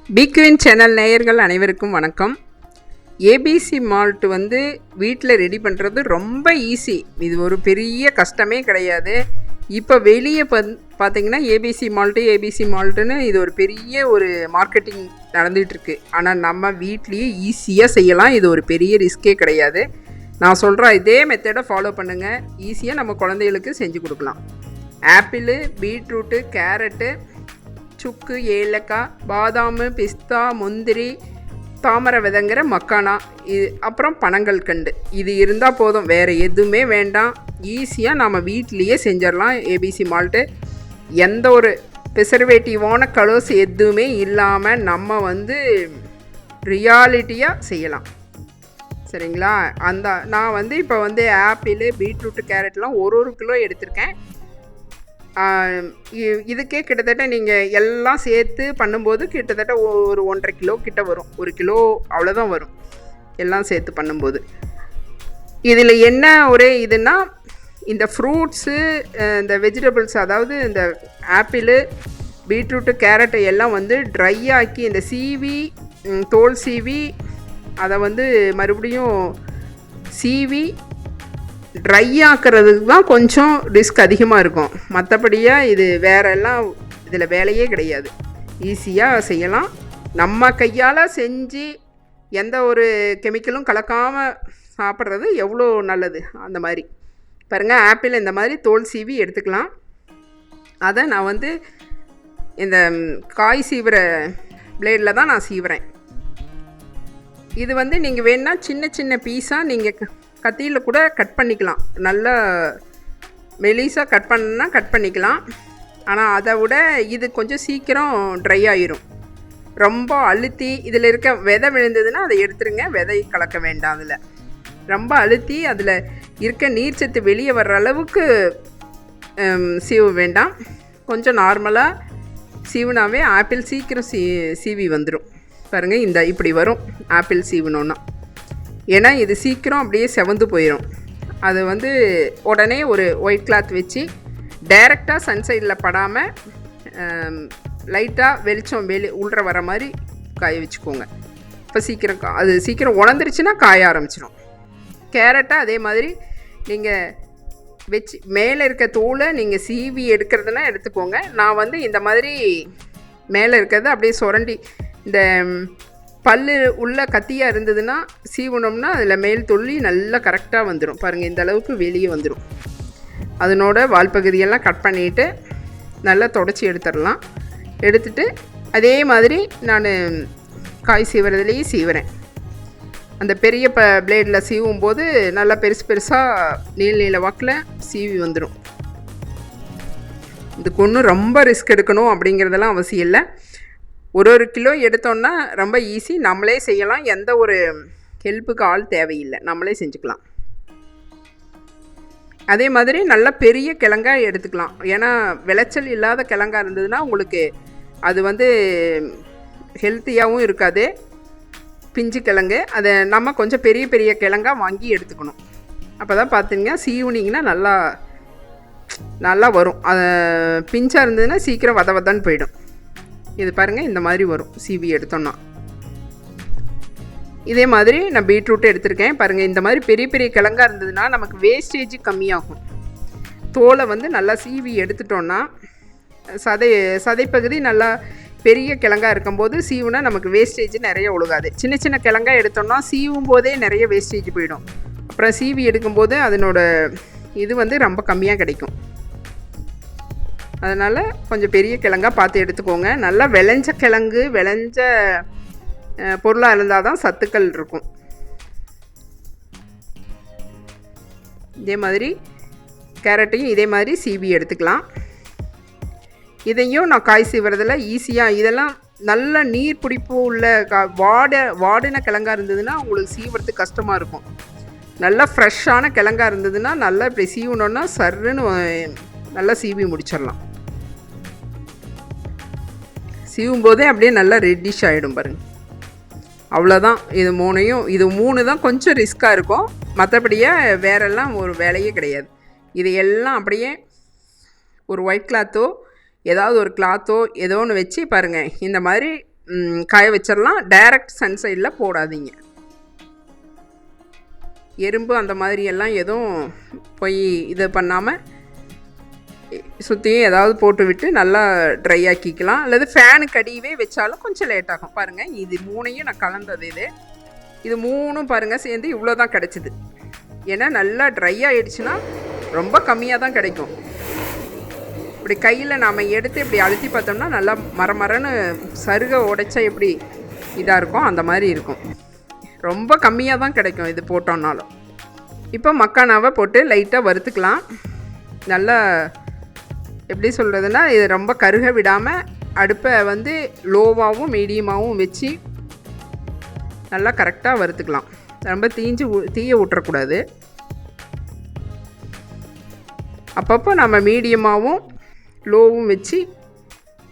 பிக்வின் channel நேயர்கள் அனைவருக்கும் வணக்கம். ஏபிசி மால்ட் வீட்டில் ரெடி பண்ணுறது ரொம்ப ஈஸி. இது ஒரு பெரிய கஷ்டமே கிடையாது. இப்போ வெளியே பார்த்தீங்கன்னா ஏபிசி மால்ட்டுன்னு இது ஒரு பெரிய ஒரு மார்க்கெட்டிங் நடந்துகிட்ருக்கு. ஆனால் நம்ம வீட்லேயே ஈஸியாக செய்யலாம். இது ஒரு பெரிய ரிஸ்கே கிடையாது. நான் சொல்கிற இதே மெத்தடை ஃபாலோ பண்ணுங்கள். ஈஸியாக நம்ம குழந்தைகளுக்கு செஞ்சு கொடுக்கலாம். ஆப்பிள், பீட்ரூட்டு, கேரட்டு, சுக்கு, ஏலக்காய், பாதாம், பிஸ்தா, முந்திரி, தாமரை விதைங்கிற மக்கானா, இது அப்புறம் பனங்கல்கண்டு, இது இருந்தால் போதும். வேறு எதுவுமே வேண்டாம். ஈஸியாக நம்ம வீட்லேயே செஞ்சிடலாம் ஏபிசி மால்ட்டு. எந்த ஒரு ப்ரிசர்வேட்டிவான கலர்ஸ் எதுவுமே இல்லாமல் நம்ம ரியாலிட்டியாக செய்யலாம். சரிங்களா? நான் இப்போ ஆப்பிள், பீட்ரூட்டு, கேரட்லாம் ஒரு கிலோ எடுத்திருக்கேன். இதுக்கே கிட்டத்தட்ட நீங்கள் எல்லாம் சேர்த்து பண்ணும்போது கிட்டத்தட்ட ஒரு 1.5 கிலோ கிட்ட வரும். 1 கிலோ அவ்வளோதான் வரும் எல்லாம் சேர்த்து பண்ணும்போது. இதில் என்ன ஒரே இதுன்னா, இந்த ஃப்ரூட்ஸு, இந்த வெஜிடபிள்ஸ், அதாவது இந்த ஆப்பிள், பீட்ரூட்டு, கேரட்டை எல்லாம் ட்ரை ஆக்கி இந்த சீவி, தோல் சீவி, அதை மறுபடியும் சீவி ட்ரை ஆக்கிறதுக்கு தான் கொஞ்சம் ரிஸ்க் அதிகமாக இருக்கும். மற்றபடியாக இது வேறெல்லாம் இதில் வேலையே கிடையாது. ஈஸியாக செய்யலாம். நம்ம கையால் செஞ்சு எந்த ஒரு கெமிக்கலும் கலக்காமல் சாப்பிட்றது எவ்வளோ நல்லது. அந்த மாதிரி பாருங்கள், ஆப்பிள் இந்த மாதிரி தோல் சீவி எடுத்துக்கலாம். அதை நான் இந்த காய் சீவுற பிளேடில் தான் நான் சீவுறேன். இது நீங்கள் வேணுன்னா சின்ன சின்ன பீஸாக நீங்கள் கத்தியில் கூட கட் பண்ணிக்கலாம். நல்லா மெலிசாக கட் பண்ணிக்கலாம். ஆனால் அதை விட இது கொஞ்சம் சீக்கிரம் ட்ரை ஆகிரும். ரொம்ப அழுத்தி இதில் இருக்க விதை விழுந்ததுன்னா அதை எடுத்துருங்க. விதை கலக்க வேண்டாம். அதில் ரொம்ப அழுத்தி அதில் இருக்க நீர்ச்சத்து வெளியே வர்ற அளவுக்கு சீவ வேண்டாம். கொஞ்சம் நார்மலாக சீவுனாவே ஆப்பிள் சீக்கிரம் சீவி வந்துடும். பாருங்கள், இப்படி வரும் ஆப்பிள் சீவணுன்னா. ஏன்னா இது சீக்கிரம் அப்படியே செவந்து போயிடும். அது உடனே ஒரு ஒயிட் கிளாத் வச்சு டைரெக்டாக சன்சைடில் படாமல் லைட்டாக வெளிச்சம் உள்ற வர மாதிரி காய வச்சுக்கோங்க. இப்போ சீக்கிரம் உணர்ந்துருச்சுன்னா காய ஆரம்பிச்சிடும். கேரட்டை அதே மாதிரி நீங்கள் வச்சு மேலே இருக்க தோலை நீங்கள் சீவி எடுக்கிறதுனா எடுத்துக்கோங்க. நான் இந்த மாதிரி மேலே இருக்கிறது அப்படியே சுரண்டி, இந்த பல் உள்ள கத்தியாக இருந்ததுன்னா சீவனோம்னா அதில் மேல் தொல்லி நல்லா கரெக்டாக வந்துடும். பாருங்கள், இந்த அளவுக்கு வெளியே வந்துடும். அதனோட வால் பகுதியெல்லாம் கட் பண்ணிவிட்டு நல்லா தொடச்சி எடுத்துடலாம். எடுத்துட்டு அதே மாதிரி நான் காய் சீவுறதுலேயே சீவுறேன். அந்த பெரிய பிளேடில் சீவும் போது நல்லா பெருசாக நீல வாக்கில் சீவி வந்துடும். இதுக்கு ஒன்றும் ரொம்ப ரிஸ்க் எடுக்கணும் அப்படிங்கிறதெல்லாம் அவசியம் இல்லை. ஒரு கிலோ எடுத்தோன்னா ரொம்ப ஈஸி. நம்மளே செய்யலாம். எந்த ஒரு ஹெல்ப்புக்கு ஆள் தேவையில்லை. நம்மளே செஞ்சுக்கலாம். அதே மாதிரி நல்ல பெரிய கிழங்காய் எடுத்துக்கலாம். ஏன்னா விளைச்சல் இல்லாத கிழங்கா இருந்ததுன்னா உங்களுக்கு அது ஹெல்த்தியாகவும் இருக்காது. பிஞ்சு கிழங்கு அதை நம்ம கொஞ்சம் பெரிய கிழங்கா வாங்கி எடுத்துக்கணும். அப்போ தான் பார்த்தீங்கன்னா சீவுனிங்கன்னா நல்லா வரும். அது பிஞ்சாக இருந்ததுன்னா சீக்கிரம் வதன்னு போயிடும். இது பாருங்கள், இந்த மாதிரி வரும் சீவி எடுத்தோன்னா. இதே மாதிரி நான் பீட்ரூட்டு எடுத்திருக்கேன். பாருங்கள், இந்த மாதிரி பெரிய கிழங்காக இருந்ததுன்னா நமக்கு வேஸ்டேஜ் கம்மியாகும். தோலை நல்லா சீவி எடுத்துட்டோன்னா சதைப்பகுதி நல்லா பெரிய கிழங்காக இருக்கும்போது சீவுனா நமக்கு வேஸ்டேஜ் நிறைய ஒழுகாது. சின்ன கிழங்காக எடுத்தோன்னா சீவும் போதே நிறைய வேஸ்டேஜ் போயிடும். அப்புறம் சீவி எடுக்கும்போது அதனோட இது ரொம்ப கம்மியாக கிடைக்கும். அதனால் கொஞ்சம் பெரிய கிழங்கா பார்த்து எடுத்துக்கோங்க. நல்லா விளைஞ்ச கிழங்கு, விளைஞ்ச பொருளாக இருந்தால் தான் சத்துக்கள் இருக்கும். இதே மாதிரி கேரட்டையும் இதே மாதிரி சீவி எடுத்துக்கலாம். இதையும் நான் காய் சீவுறதில் ஈஸியாக, இதெல்லாம் நல்ல நீர் பிடிப்பு உள்ள வாடின கிழங்கா இருந்ததுன்னா உங்களுக்கு சீவுறதுக்கு கஷ்டமாக இருக்கும். நல்லா ஃப்ரெஷ்ஷான கிழங்கா இருந்ததுன்னா நல்லா இப்படி சீவணுன்னா சர்ன்னு நல்லா சீவி முடிச்சிடலாம். சீவும் போதே அப்படியே நல்லா ரெட்டிஷ் ஆகிடும் பாருங்கள். அவ்வளோதான். இது மூணு தான் கொஞ்சம் ரிஸ்க்காக இருக்கும். மற்றபடியே வேறெல்லாம் ஒரு வேலையே கிடையாது. இது எல்லாம் அப்படியே ஒரு ஒயிட் கிளாத்தோ ஏதாவது ஒரு கிளாத்தோ ஏதோ ஒன்று வச்சு பாருங்கள், இந்த மாதிரி காய வச்சிடலாம். டைரக்ட் சன்சைடில் போடாதீங்க. எறும்பு அந்த மாதிரி எல்லாம் எதுவும் போய் இது பண்ணாமல் சுற்றியும் ஏதாவது போட்டு விட்டு நல்லா ட்ரை ஆக்கிக்கலாம். அல்லது ஃபேனுக்கு அடியவே வச்சாலும் கொஞ்சம் லேட் ஆகும். பாருங்கள், இது 3ஐயும் நான் கலந்தது. இது 3ம் பாருங்கள் சேர்ந்து இவ்வளோ தான் கிடச்சிது. ஏன்னா நல்லா ட்ரை ஆகிடுச்சுன்னா ரொம்ப கம்மியாக தான் கிடைக்கும். இப்படி கையில் நாம் எடுத்து இப்படி அழுத்தி பார்த்தோம்னா நல்லா மரமரன்னு சருகை உடைச்சா எப்படி இதாக இருக்கும் அந்த மாதிரி இருக்கும். ரொம்ப கம்மியாக தான் கிடைக்கும் இது போட்டோம்னாலும். இப்போ மக்கானாவை போட்டு லைட்டாக வறுத்துக்கலாம். நல்லா எப்படி சொல்கிறதுனா, இது ரொம்ப கருக விடாமல் அடுப்பை வந்து லோவாகவும் மீடியமாகவும் வச்சு நல்லா கரெக்டாக வறுத்துக்கலாம். ரொம்ப தீயை விட்டுறக்கூடாது. அப்பப்போ நம்ம மீடியமாகவும் லோவும் வச்சு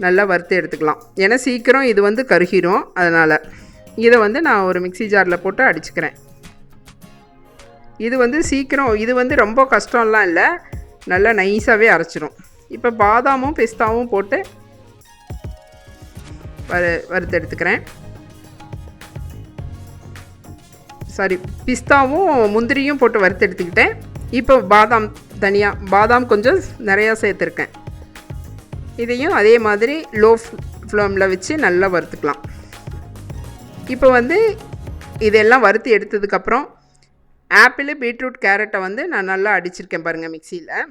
நல்லா வறுத்து எடுத்துக்கலாம். ஏன்னா சீக்கிரம் இது வந்து கருகிரும். அதனால் இதை வந்து நான் ஒரு மிக்ஸி ஜாரில் போட்டு அடிச்சுக்கிறேன். இது வந்து சீக்கிரம், இது வந்து ரொம்ப கஷ்டம்லாம் இல்லை, நல்லா நைஸாகவே அரைச்சிரும். இப்போ பாதாமும் பிஸ்தாவும் போட்டு வறுத்து எடுத்துக்கிறேன். சாரி, பிஸ்தாவும் முந்திரியும் போட்டு வறுத்து எடுத்துக்கிட்டேன். இப்போ பாதாம் கொஞ்சம் நிறையா சேர்த்துருக்கேன். இதையும் அதே மாதிரி லோ ஃப்ளேமில் வச்சு நல்லா வறுத்துக்கலாம். இப்போ வந்து இதெல்லாம் வறுத்து எடுத்ததுக்கப்புறம் ஆப்பிள், பீட்ரூட், கேரட்டை வந்து நான் நல்லா அடிச்சிருக்கேன் பாருங்கள். மிக்சியில்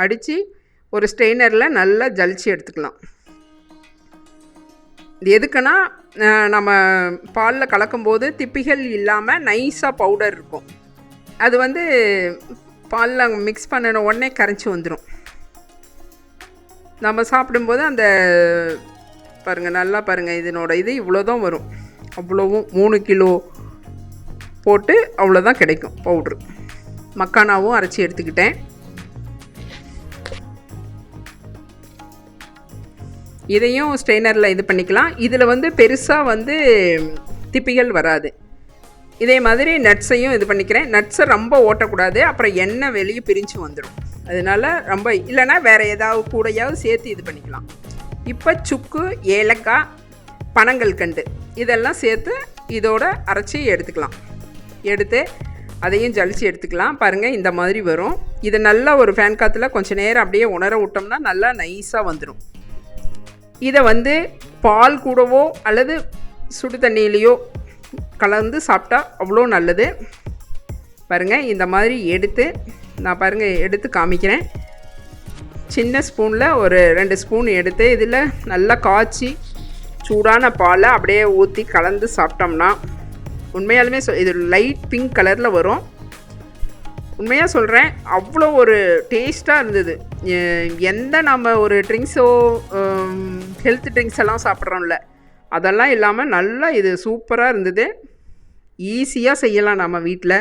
அடித்து ஒரு ஸ்ட்ரெயினரில் நல்லா ஜலிச்சு எடுத்துக்கலாம். இது எதுக்குன்னா, நம்ம பாலில் கலக்கும்போது திப்பிகள் இல்லாமல் நைஸாக பவுடர் இருக்கும். அது வந்து பாலில் மிக்ஸ் பண்ணின உடனே கரைச்சி வந்துடும். நம்ம சாப்பிடும்போது அந்த பாருங்கள், நல்லா பாருங்கள், இதனோட இது இவ்வளோ தான் வரும். அவ்வளோவும் 3 கிலோ போட்டு அவ்வளோதான் கிடைக்கும் பவுட்ரு. மக்கானாவும் அரைச்சி எடுத்துக்கிட்டேன். இதையும் ஸ்ட்ரெயினரில் இது பண்ணிக்கலாம். இதில் வந்து பெருசாக வந்து திப்பிகள் வராது. இதே மாதிரி நட்ஸையும் இது பண்ணிக்கிறேன். நட்ஸை ரொம்ப ஓட்டக்கூடாது, அப்புறம் எண்ணெய் வெளியே பிரிஞ்சு வந்துடும். அதனால் ரொம்ப இல்லைன்னா வேறு ஏதாவது கூடையாவது சேர்த்து இது பண்ணிக்கலாம். இப்போ சுக்கு, ஏலக்காய், பனங்கல்கண்டு இதெல்லாம் சேர்த்து இதோட அரைச்சி எடுத்துக்கலாம். எடுத்து அதையும் ஜலிச்சு எடுத்துக்கலாம். பாருங்கள், இந்த மாதிரி வரும். இது நல்லா ஒரு ஃபேன் காற்றுல கொஞ்சம் நேரம் அப்படியே உணர விட்டோம்னா நல்லா நைஸாக வந்துடும். இதை வந்து பால் கூடவோ அல்லது சுடு தண்ணியிலையோ கலந்து சாப்பிட்டா அவ்வளோ நல்லது. பாருங்கள், இந்த மாதிரி எடுத்து நான் எடுத்து காமிக்கிறேன். சின்ன ஸ்பூனில் ஒரு 2 ஸ்பூன் எடுத்து இதில் நல்லா காய்ச்சி சூடான பாலை அப்படியே ஊற்றி கலந்து சாப்பிட்டோம்னா உண்மையாலுமே இது லைட் பிங்க் கலரில் வரும். உண்மையாக சொல்கிறேன், அவ்வளோ ஒரு டேஸ்ட்டாக இருந்தது. எந்த நம்ம ஒரு ட்ரிங்க்ஸோ ஹெல்த் ட்ரிங்க்ஸ் எல்லாம் சாப்பிட்றோம்ல, அதெல்லாம் இல்லாமல் நல்லா இது சூப்பராக இருந்தது. ஈஸியாக செய்யலாம் நம்ம வீட்டில்.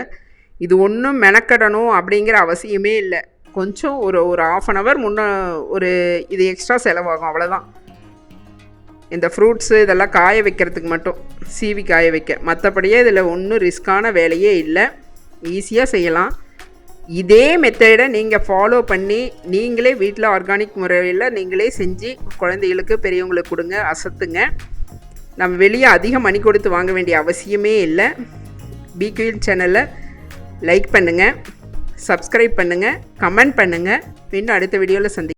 இது ஒன்றும் மெனக்கடணும் அப்படிங்கிற அவசியமே இல்லை. கொஞ்சம் ஒரு 1/2 hour முன்னே இது எக்ஸ்ட்ரா செலவாகும், அவ்வளோதான். இந்த ஃப்ரூட்ஸு இதெல்லாம் காய வைக்கிறதுக்கு மட்டும், சீவி காய வைக்க. மற்றபடியே இதில் ஒன்றும் ரிஸ்க்கான வேலையே இல்லை, ஈஸியாக செய்யலாம். இதே மெத்தடை நீங்கள் ஃபாலோ பண்ணி நீங்களே வீட்டில் ஆர்கானிக் முறையில் நீங்களே செஞ்சு குழந்தைகளுக்கு, பெரியவங்களுக்கு கொடுங்க, அசத்துங்க. நம்ம வெளியே அதிக மணி கொடுத்து வாங்க வேண்டிய அவசியமே இல்லை. பிக்யூன் சேனலை லைக் பண்ணுங்கள், சப்ஸ்கிரைப் பண்ணுங்கள், கமெண்ட் பண்ணுங்கள். இன்னும் அடுத்த வீடியோவில்